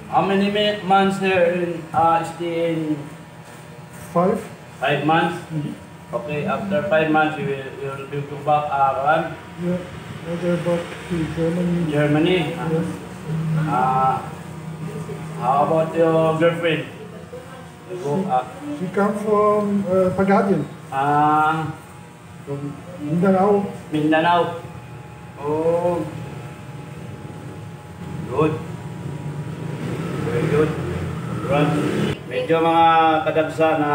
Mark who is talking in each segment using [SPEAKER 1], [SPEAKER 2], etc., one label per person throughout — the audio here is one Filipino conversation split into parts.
[SPEAKER 1] How many months there in stay in
[SPEAKER 2] 5.
[SPEAKER 1] 5 months? Okay, after 5 months you will go back
[SPEAKER 2] Yeah, they're back to Germany.
[SPEAKER 1] Germany.
[SPEAKER 2] Yes.
[SPEAKER 1] How about your girlfriend?
[SPEAKER 2] She come from Pagadian, from Mindanao.
[SPEAKER 1] Mindanao. Oh, good. Very good. Right. Medyo mga kadagsa na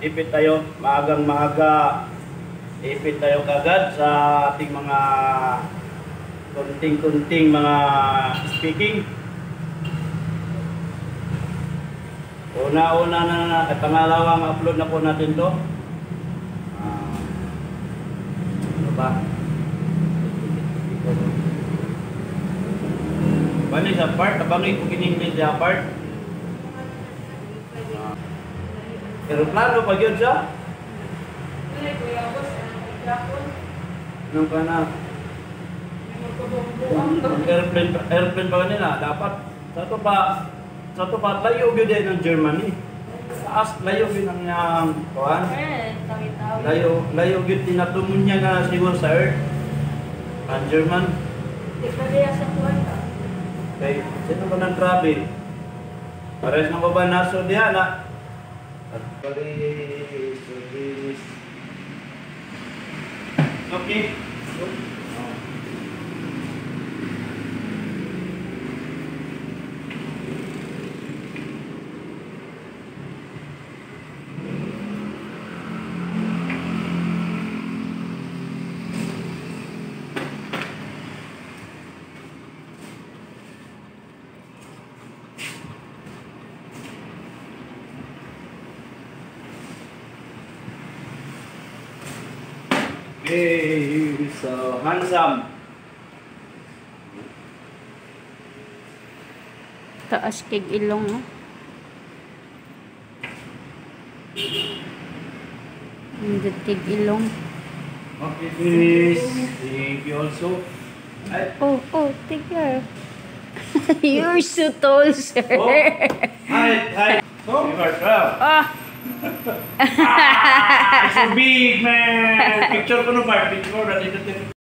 [SPEAKER 1] ipit tayo, maagang maaga ipit tayo kagad sa ating mga kunting-kunting mga speaking. Una-una na at pangalawang upload na po natin to. Ano ba? Bali sa part, abangin ko kiningin sa part. Aeroplano pag yun siya? Nung ka na? Airplane pa kanina, dapat sa to pa layo yun din ng Germany. Layo yun ang kuhan. Layo yun tinatumon niya na siguro sa Earth. Ang German. Okay, sino ba ng travel? Pares ng baba naso diyan na. Okay. Okay, so handsome.
[SPEAKER 3] Taas kig ilong, no? Hindi kig ilong.
[SPEAKER 1] Okay, please. Thank you also.
[SPEAKER 3] Oh, take care. You're so tall, sir.
[SPEAKER 1] Oh, hi. Oh, you are tall. So big, man. Picture ko no, Picture.